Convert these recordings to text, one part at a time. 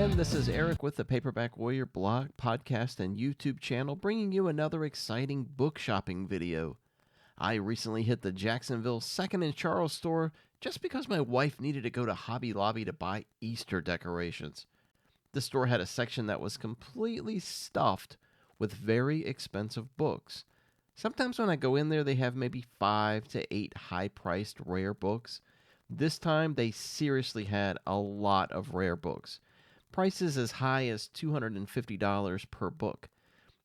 And this is Eric with the Paperback Warrior blog, podcast, and YouTube channel, bringing you another exciting book shopping video. I recently hit the Jacksonville 2nd and Charles store just because my wife needed to go to Hobby Lobby to buy Easter decorations. The store had a section that was completely stuffed with very expensive books. Sometimes when I go in there, they have maybe 5 to 8 high-priced rare books. This time, they seriously had a lot of rare books. Prices as high as $250 per book.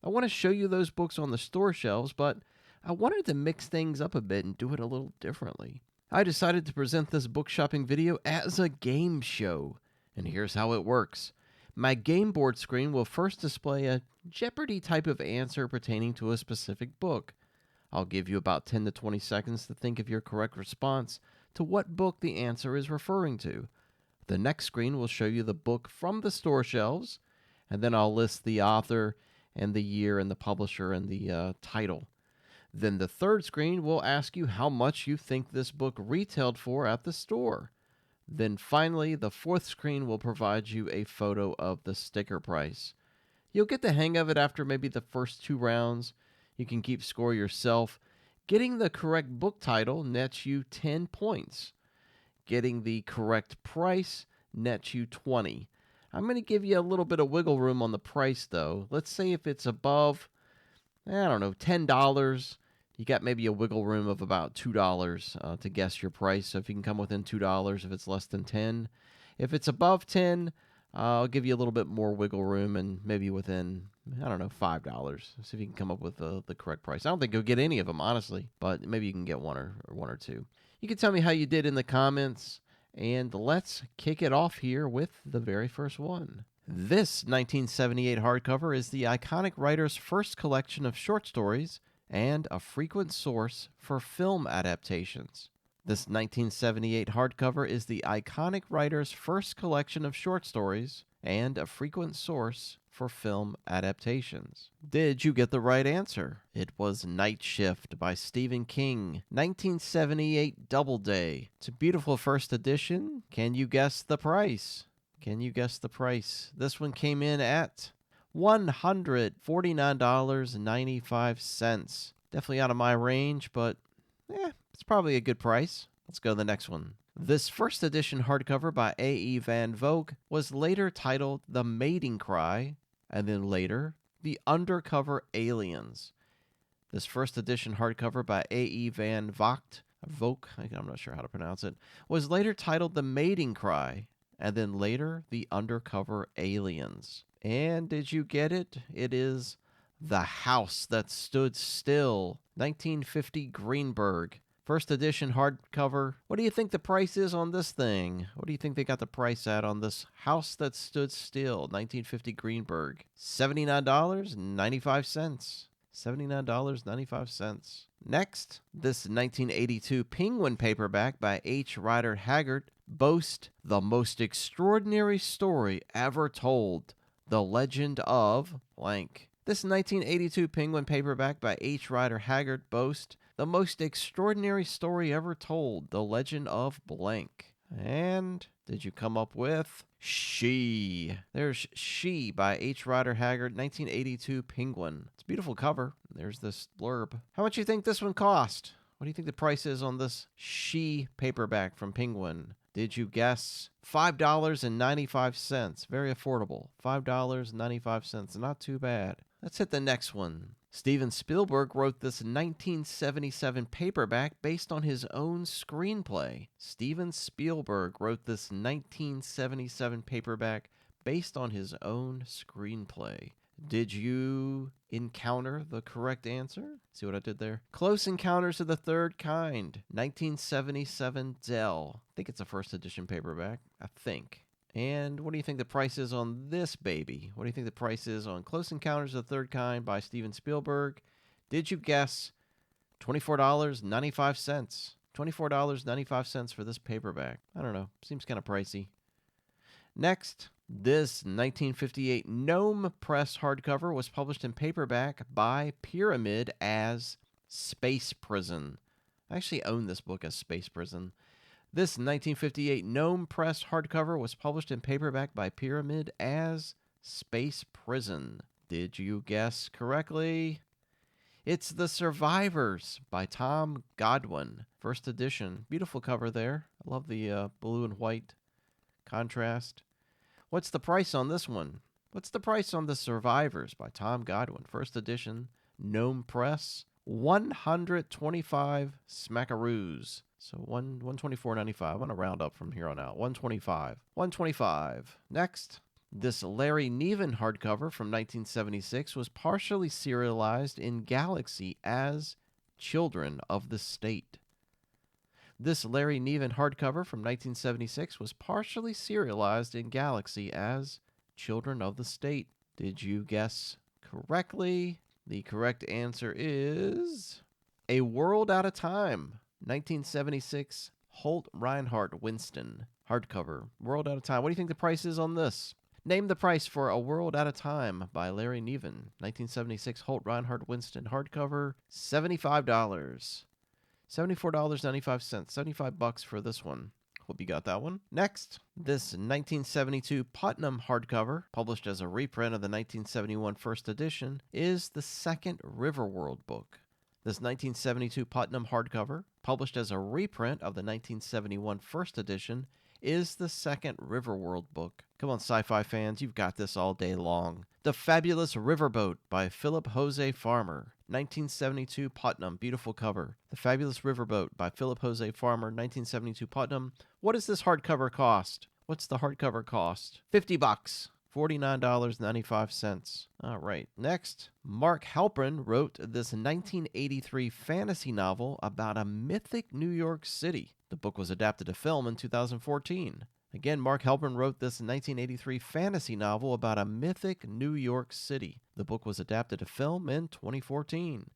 I want to show you those books on the store shelves, but I wanted to mix things up a bit and do it a little differently. I decided to present this book shopping video as a game show, and here's how it works. My game board screen will first display a Jeopardy type of answer pertaining to a specific book. I'll give you about 10 to 20 seconds to think of your correct response to what book the answer is referring to. The next screen will show you the book from the store shelves, and then I'll list the author and the year and the publisher and the title. Then the third screen will ask you how much you think this book retailed for at the store. Then finally, the fourth screen will provide you a photo of the sticker price. You'll get the hang of it after maybe the first 2 rounds. You can keep score yourself. Getting the correct book title nets you 10 points. Getting the correct price nets you 20. I'm going to give you a little bit of wiggle room on the price, though. Let's say if it's above, $10, you got maybe a wiggle room of about $2 to guess your price. So if you can come within $2, if it's less than 10. If it's above 10, I'll give you a little bit more wiggle room and maybe within, $5. See if you can come up with the correct price. I don't think you'll get any of them, honestly, but maybe you can get one or two. You can tell me how you did in the comments, and let's kick it off here with the very first one. This 1978 hardcover is the iconic writer's first collection of short stories and a frequent source for film adaptations. This 1978 hardcover is the iconic writer's first collection of short stories and a frequent source for film adaptations. Did you get the right answer? It was Night Shift by Stephen King, 1978 Doubleday. It's a beautiful first edition. Can you guess the price? This one came in at $149.95. Definitely out of my range, but it's probably a good price. Let's go to the next one. This first edition hardcover by A.E. Van Vogt was later titled The Mating Cry, and then later, The Undercover Aliens. This first edition hardcover by A.E. Van Vogt, I'm not sure how to pronounce it, was later titled The Mating Cry, and then later, The Undercover Aliens. And did you get it? It is The House That Stood Still, 1950 Greenberg. First edition hardcover. What do you think the price is on this thing? What do you think they got the price at on this House That Stood Still, 1950 Greenberg? $79.95. $79.95. Next, this 1982 Penguin paperback by H. Rider Haggard boasts the most extraordinary story ever told, The Legend of blank. This 1982 Penguin paperback by H. Rider Haggard boasts the most extraordinary story ever told, The Legend of blank. And did you come up with She? There's She by H. Rider Haggard, 1982 Penguin. It's a beautiful cover. There's this blurb. How much do you think this one cost? What do you think the price is on this She paperback from Penguin? Did you guess $5.95? Very affordable. $5.95. Not too bad. Let's hit the next one. Steven Spielberg wrote this 1977 paperback based on his own screenplay. Steven Spielberg wrote this 1977 paperback based on his own screenplay. Did you encounter the correct answer? See what I did there? Close Encounters of the Third Kind, 1977 Dell. I think it's a first edition paperback. I think. And what do you think the price is on this baby? What do you think the price is on Close Encounters of the Third Kind by Steven Spielberg? Did you guess $24.95? $24.95 for this paperback. I don't know. Seems kind of pricey. Next, this 1958 Gnome Press hardcover was published in paperback by Pyramid as Space Prison. I actually own this book as Space Prison. This 1958 Gnome Press hardcover was published in paperback by Pyramid as Space Prison. Did you guess correctly? It's The Survivors by Tom Godwin. First edition. Beautiful cover there. I love the blue and white contrast. What's the price on this one? What's the price on The Survivors by Tom Godwin? First edition. Gnome Press. 125 smackaroos. So 124.95. I'm going to round up from here on out. 125. 125. Next. This Larry Niven hardcover from 1976 was partially serialized in Galaxy as Children of the State. This Larry Niven hardcover from 1976 was partially serialized in Galaxy as Children of the State. Did you guess correctly? The correct answer is A World Out of Time, 1976 Holt Reinhardt Winston hardcover. World Out of Time. What do you think the price is on this? Name the price for A World At a Time by Larry Niven. 1976 Holt Reinhardt Winston hardcover. $75. $74.95. $75 for this one. Hope you got that one. Next, this 1972 Putnam hardcover, published as a reprint of the 1971 first edition, is the second Riverworld book. This 1972 Putnam hardcover, published as a reprint of the 1971 first edition, is the second Riverworld book. Come on, sci-fi fans, you've got this all day long. The Fabulous Riverboat by Philip Jose Farmer. 1972 Putnam. Beautiful cover. The Fabulous Riverboat by Philip Jose Farmer. 1972 Putnam. What does this hardcover cost? What's the hardcover cost? $50. $49.95. All right. Next, Mark Halperin wrote this 1983 fantasy novel about a mythic New York City. The book was adapted to film in 2014. Again, Mark Halperin wrote this 1983 fantasy novel about a mythic New York City. The book was adapted to film in 2014.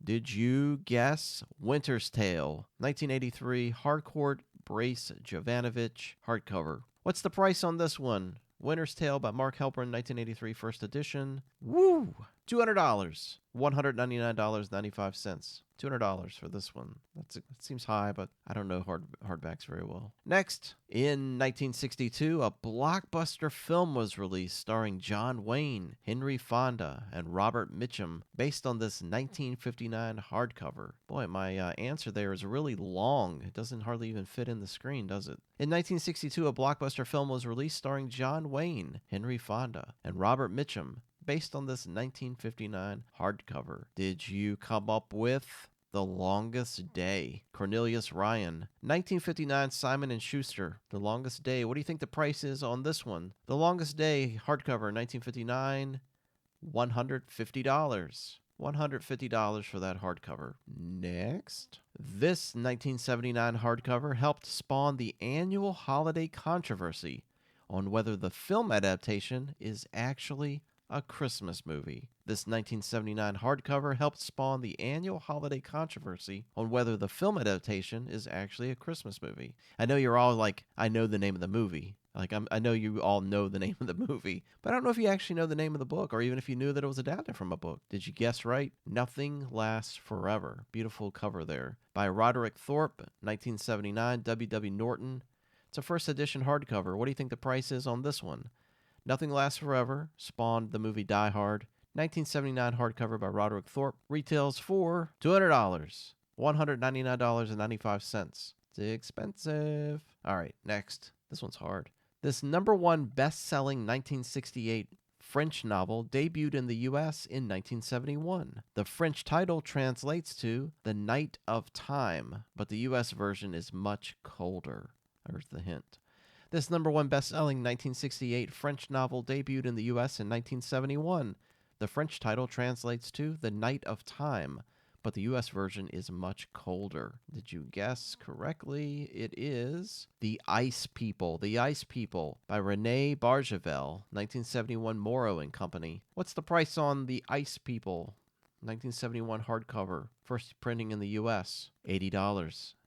Did you guess Winter's Tale? 1983 Harcourt Brace Jovanovich hardcover. What's the price on this one? Winter's Tale by Mark Halperin, 1983 first edition. Woo! $200. $199.95. $200 for this one. That seems high, but I don't know hardbacks very well. Next, in 1962, a blockbuster film was released starring John Wayne, Henry Fonda, and Robert Mitchum, based on this 1959 hardcover. Boy, my answer there is really long. It doesn't hardly even fit in the screen, does it? In 1962, a blockbuster film was released starring John Wayne, Henry Fonda, and Robert Mitchum, based on this 1959 hardcover. Did you come up with The Longest Day? Cornelius Ryan. 1959 Simon & Schuster. The Longest Day. What do you think the price is on this one? The Longest Day hardcover, 1959, $150. $150 for that hardcover. Next. This 1979 hardcover helped spawn the annual holiday controversy on whether the film adaptation is actually a Christmas movie. This 1979 hardcover helped spawn the annual holiday controversy on whether the film adaptation is actually a Christmas movie. I know you're all like, I know the name of the movie. I know you all know the name of the movie, but I don't know if you actually know the name of the book or even if you knew that it was adapted from a book. Did you guess right? Nothing Lasts Forever. Beautiful cover there. By Roderick Thorpe, 1979, W. W. Norton. It's a first edition hardcover. What do you think the price is on this one? Nothing Lasts Forever spawned the movie Die Hard. 1979 hardcover by Roderick Thorpe retails for $200. $199.95. It's expensive. All right, next. This one's hard. This #1 best-selling 1968 French novel debuted in the U.S. in 1971. The French title translates to The Night of Time, but the U.S. version is much colder. There's the hint. This #1 best-selling 1968 French novel debuted in the U.S. in 1971. The French title translates to The Night of Time, but the U.S. version is much colder. Did you guess correctly? It is The Ice People. The Ice People by René Barjavel, 1971 Morrow and Company. What's the price on The Ice People? 1971 hardcover. First printing in the U.S. $80.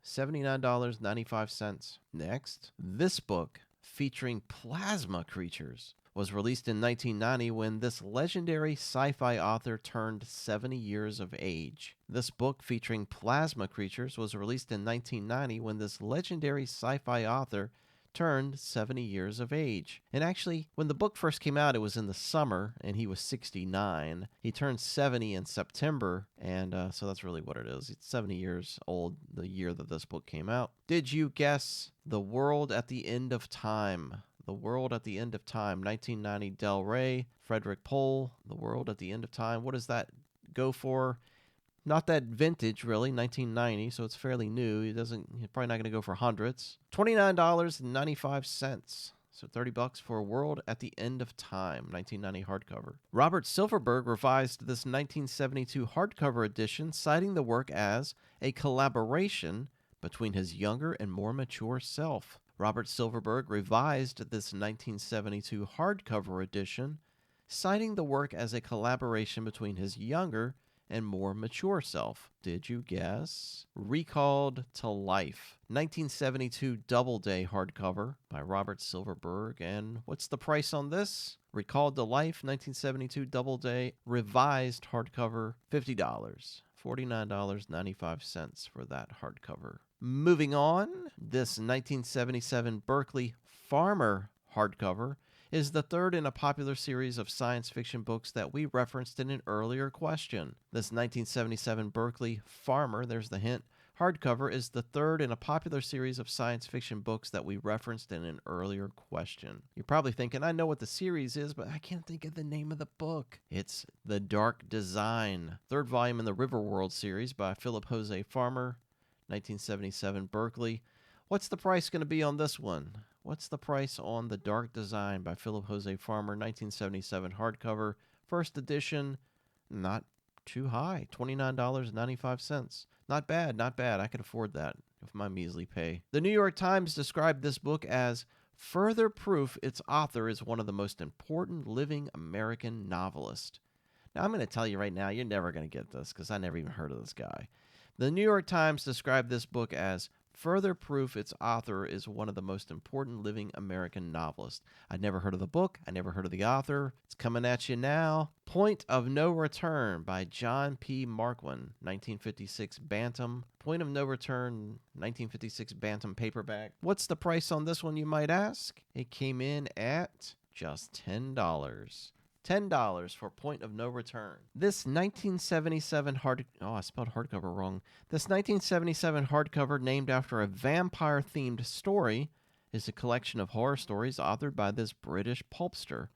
$79.95. Next, this book featuring plasma creatures was released in 1990 when this legendary sci-fi author turned 70 years of age. This book featuring plasma creatures was released in 1990 when this legendary sci-fi author turned 70 years of age. And actually, when the book first came out, it was in the summer, and he was 69. He turned 70 in September, and so that's really what it is. It's 70 years old the year that this book came out. Did you guess The World at the End of Time? The World at the End of Time, 1990, Del Rey, Frederick Pohl, The World at the End of Time. What does that go for? Not that vintage, really, 1990, so it's fairly new. He's probably not going to go for hundreds. $29.95. So $30 for A World at the End of Time, 1990 hardcover. Robert Silverberg revised this 1972 hardcover edition, citing the work as a collaboration between his younger and more mature self. Robert Silverberg revised this 1972 hardcover edition, citing the work as a collaboration between his younger and more mature self. Did you guess? Recalled to Life, 1972 Doubleday hardcover by Robert Silverberg. And what's the price on this? Recalled to Life, 1972 Doubleday revised hardcover, $50. $49.95 for that hardcover. Moving on, this 1977 Berkeley Farmer hardcover is the third in a popular series of science fiction books that we referenced in an earlier question. This 1977 Berkeley Farmer, there's the hint, hardcover is the third in a popular series of science fiction books that we referenced in an earlier question. You're probably thinking, I know what the series is, but I can't think of the name of the book. It's The Dark Design, third volume in the Riverworld series by Philip Jose Farmer, 1977 Berkeley. What's the price going to be on this one? What's the price on The Dark Design by Philip Jose Farmer, 1977 hardcover, first edition? Not too high, $29.95. Not bad, not bad. I could afford that with my measly pay. The New York Times described this book as further proof its author is one of the most important living American novelists. Now, I'm going to tell you right now, you're never going to get this because I never even heard of this guy. The New York Times described this book as further proof its author is one of the most important living American novelists. I'd never heard of the book. I never heard of the author. It's coming at you now. Point of No Return by John P. Marquand, 1956 Bantam. Point of No Return, 1956 Bantam paperback. What's the price on this one, you might ask? It came in at just $10. $10 for Point of No Return. This 1977 I spelled hardcover wrong. This 1977 hardcover, named after a vampire-themed story, is a collection of horror stories authored by this British pulpster.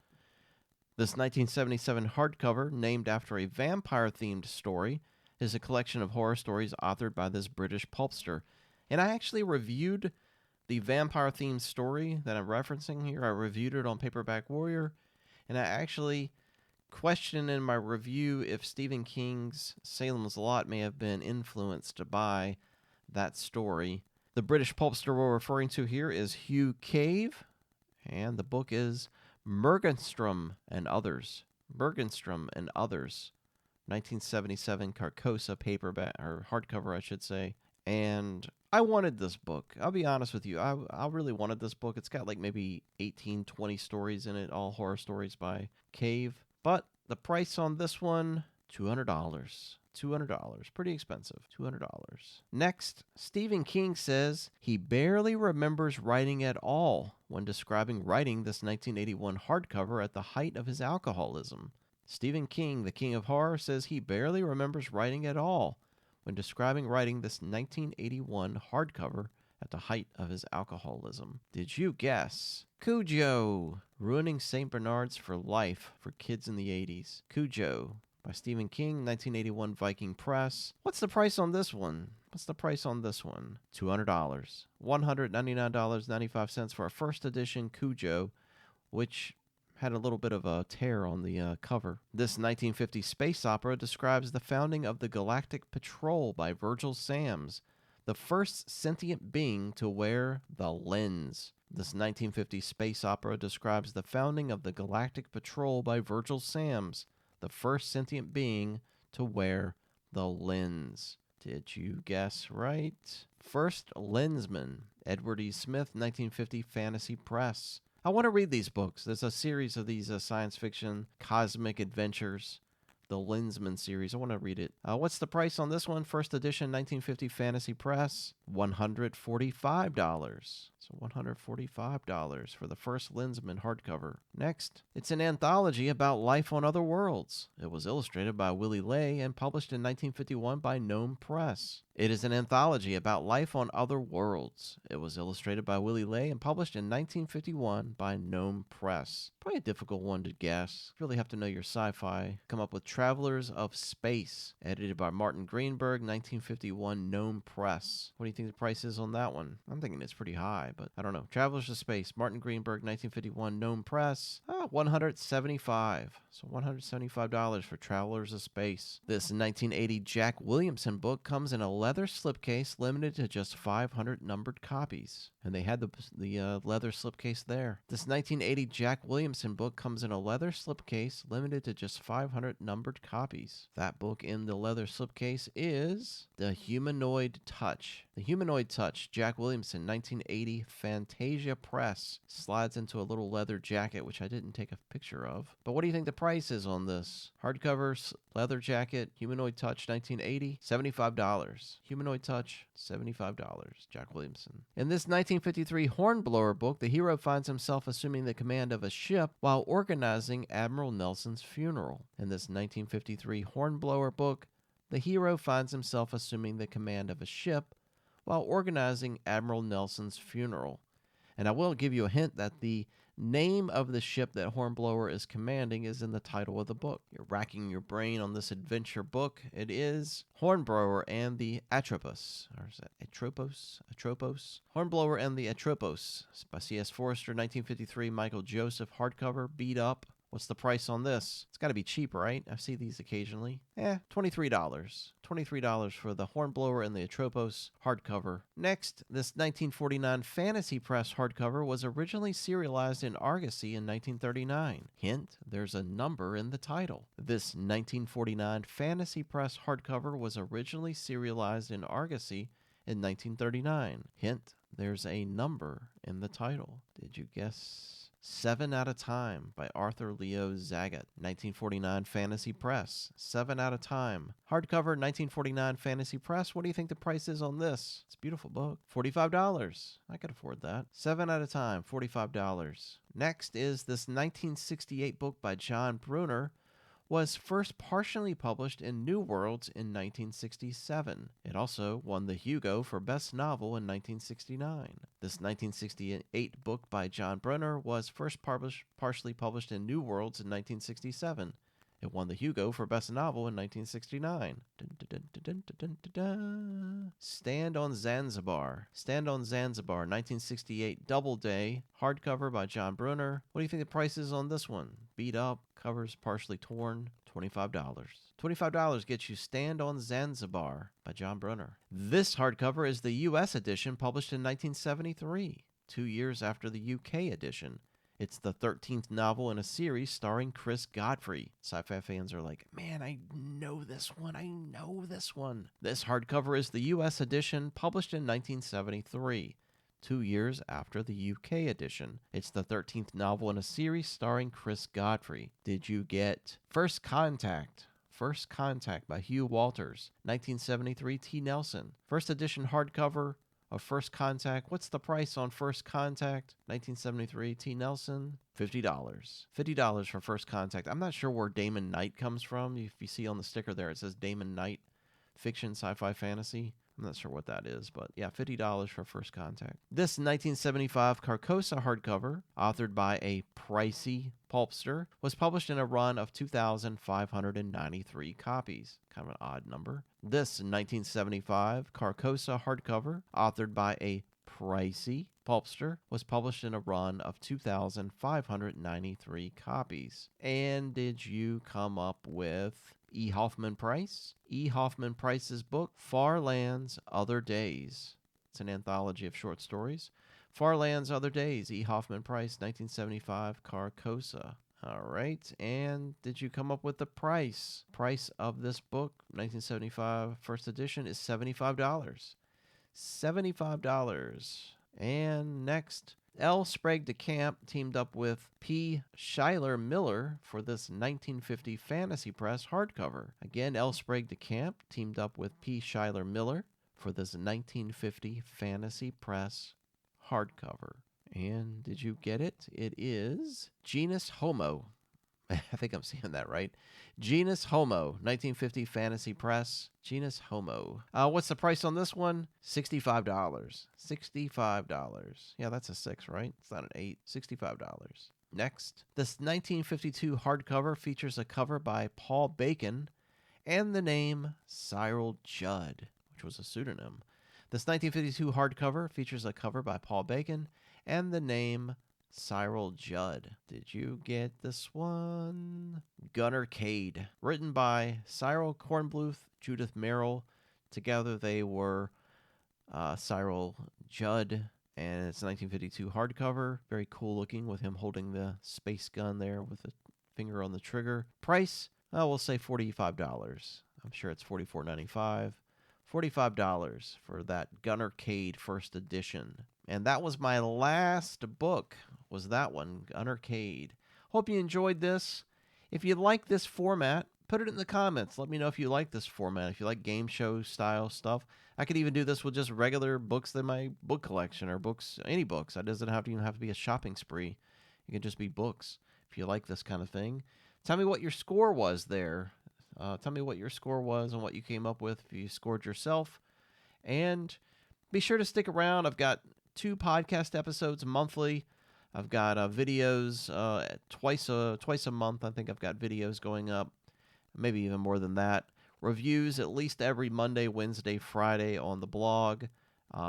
This 1977 hardcover, named after a vampire-themed story, is a collection of horror stories authored by this British pulpster. And I actually reviewed the vampire-themed story that I'm referencing here. I reviewed it on Paperback Warrior. And I actually questioned in my review if Stephen King's Salem's Lot may have been influenced by that story. The British pulpster we're referring to here is Hugh Cave, and the book is Bergenstrom and Others. Bergenstrom and Others, 1977 Carcosa paperback, or hardcover, I should say. And I wanted this book. I'll be honest with you. I really wanted this book. It's got like maybe 18, 20 stories in it, all horror stories by Cave. But the price on this one, $200. $200. Pretty expensive. $200. Next, Stephen King says he barely remembers writing at all when describing writing this 1981 hardcover at the height of his alcoholism. Stephen King, the king of horror, says he barely remembers writing at all when describing writing this 1981 hardcover at the height of his alcoholism. Did you guess? Cujo, Ruining St. Bernards for Life for Kids in the 80s. Cujo by Stephen King, 1981 Viking Press. What's the price on this one? What's the price on this one? $200. $199.95 for a first edition Cujo, which had a little bit of a tear on the cover. This 1950 space opera describes the founding of the Galactic Patrol by Virgil Sams, the first sentient being to wear the lens. This 1950 space opera describes the founding of the Galactic Patrol by Virgil Sams, the first sentient being to wear the lens. Did you guess right? First Lensman, Edward E. Smith, 1950 Fantasy Press. I want to read these books. There's a series of these science fiction cosmic adventures, the Lensman series. I want to read it. What's the price on this one? First edition, 1950 Fantasy Press, $145. So $145 for the first Lensman hardcover. Next, it's an anthology about life on other worlds. It was illustrated by Willie Ley and published in 1951 by Gnome Press. It is an anthology about life on other worlds. It was illustrated by Willie Ley and published in 1951 by Gnome Press. Probably a difficult one to guess. You really have to know your sci-fi. Come up with Travelers of Space, edited by Martin Greenberg, 1951, Gnome Press. What do you think the price is on that one? I'm thinking it's pretty high, but I don't know. Travelers of Space, Martin Greenberg, 1951, Gnome Press. $175. So $175 for Travelers of Space. This 1980 Jack Williamson book comes in a leather slipcase limited to just 500 numbered copies. And they had the leather slipcase there. This 1980 Jack Williamson book comes in a leather slipcase limited to just 500 numbered copies. That book in the leather slipcase is The Humanoid Touch. The Humanoid Touch, Jack Williamson, 1980, Fantasia Press. Slides into a little leather jacket, which I didn't take a picture of. But what do you think the price is on this? Hardcover, leather jacket, Humanoid Touch, 1980, $75. Humanoid Touch, $75. Jack Williamson. In this 1953 Hornblower book, the hero finds himself assuming the command of a ship while organizing Admiral Nelson's funeral. In this 1953 Hornblower book, the hero finds himself assuming the command of a ship while organizing Admiral Nelson's funeral. And I will give you a hint that the name of the ship that Hornblower is commanding is in the title of the book. You're racking your brain on this adventure book. It is Hornblower and the Atropos. Or is that Atropos? Atropos? Hornblower and the Atropos by C.S. Forrester, 1953, Michael Joseph, hardcover, beat up. What's the price on this? It's got to be cheap, right? I see these occasionally. $23. $23 for the Hornblower and the Atropos hardcover. Next, this 1949 Fantasy Press hardcover was originally serialized in Argosy in 1939. Hint, there's a number in the title. This 1949 Fantasy Press hardcover was originally serialized in Argosy in 1939. Hint, there's a number in the title. Did you guess? 7 Out of Time by Arthur Leo Zagat, 1949 Fantasy Press. 7 Out of Time. Hardcover, 1949 Fantasy Press. What do you think the price is on this? It's a beautiful book. $45. I could afford that. 7 Out of Time, $45. Next is this 1968 book by John Brunner, was first partially published in New Worlds in 1967. It also won the Hugo for Best Novel in 1969. This 1968 book by John Brunner was first partially published in New Worlds in 1967. It won the Hugo for Best Novel in 1969. Stand on Zanzibar. Stand on Zanzibar, 1968 Doubleday, hardcover by John Brunner. What do you think the price is on this one? Beat up, covers partially torn, $25. $25 gets you Stand on Zanzibar by John Brunner. This hardcover is the U.S. edition published in 1973, 2 years after the UK edition. It's the 13th novel in a series starring Chris Godfrey. Sci-Fi fans are like, man, I know this one. I know this one. This hardcover is the U.S. edition published in 1973, 2 years after the UK edition. It's the 13th novel in a series starring Chris Godfrey. Did you get First Contact? First Contact by Hugh Walters, 1973 T. Nelson. First edition hardcover of First Contact. What's the price on First Contact? 1973 T. Nelson. $50. $50 for First Contact. I'm not sure where Damon Knight comes from. If you see on the sticker there, it says Damon Knight, fiction, sci-fi, fantasy. I'm not sure what that is, but yeah, $50 for First Contact. This 1975 Carcosa hardcover, authored by a pricey pulpster, was published in a run of 2,593 copies. Kind of an odd number. This 1975 Carcosa hardcover, authored by a pricey pulpster, was published in a run of 2,593 copies. And did you come up with E. Hoffman Price? E. Hoffman Price's book, Far Lands, Other Days. It's an anthology of short stories. Far Lands, Other Days, E. Hoffman Price, 1975, Carcosa. All right, and did you come up with the price? Price of this book, 1975, first edition, is $75. $75. And next, L. Sprague de Camp teamed up with P. Schuyler Miller for this 1950 Fantasy Press hardcover. Again, L. Sprague de Camp teamed up with P. Schuyler Miller for this 1950 Fantasy Press hardcover. And did you get it? It is Genus Homo. I think I'm saying that right. Genus Homo, 1950 Fantasy Press. Genus Homo. What's the price on this one? $65. $65. Yeah, that's a 6, right? It's not an 8. $65. Next, this 1952 hardcover features a cover by Paul Bacon and the name Cyril Judd, which was a pseudonym. This 1952 hardcover features a cover by Paul Bacon and the name Cyril Judd. Did you get this one? Gunner Cade. Written by Cyril Kornbluth, Judith Merrill. Together they were Cyril Judd. And it's a 1952 hardcover. Very cool looking with him holding the space gun there with a finger on the trigger. Price, we'll say $45. I'm sure it's $44.95. $45 for that Gunner Cade first edition. And that was my last book, was that one, Gunner Cade. Hope you enjoyed this. If you like this format, put it in the comments. Let me know if you like this format, if you like game show style stuff. I could even do this with just regular books in my book collection or books, any books. It doesn't even have to be a shopping spree. It can just be books if you like this kind of thing. Tell me what your score was there. Tell me what your score was and what you came up with if you scored yourself. And be sure to stick around. I've got 2 podcast episodes monthly. I've got videos twice a month. I think I've got videos going up, maybe even more than that. Reviews at least every Monday, Wednesday, Friday on the blog.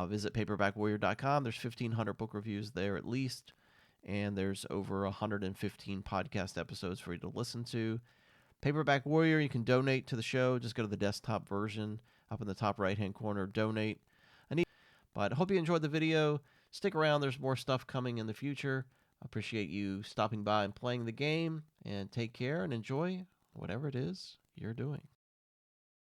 Visit paperbackwarrior.com. There's 1,500 book reviews there at least, and there's over 115 podcast episodes for you to listen to. Paperback Warrior, you can donate to the show. Just go to the desktop version up in the top right-hand corner, donate. But I hope you enjoyed the video. Stick around. There's more stuff coming in the future. I appreciate you stopping by and playing the game. And take care and enjoy whatever it is you're doing.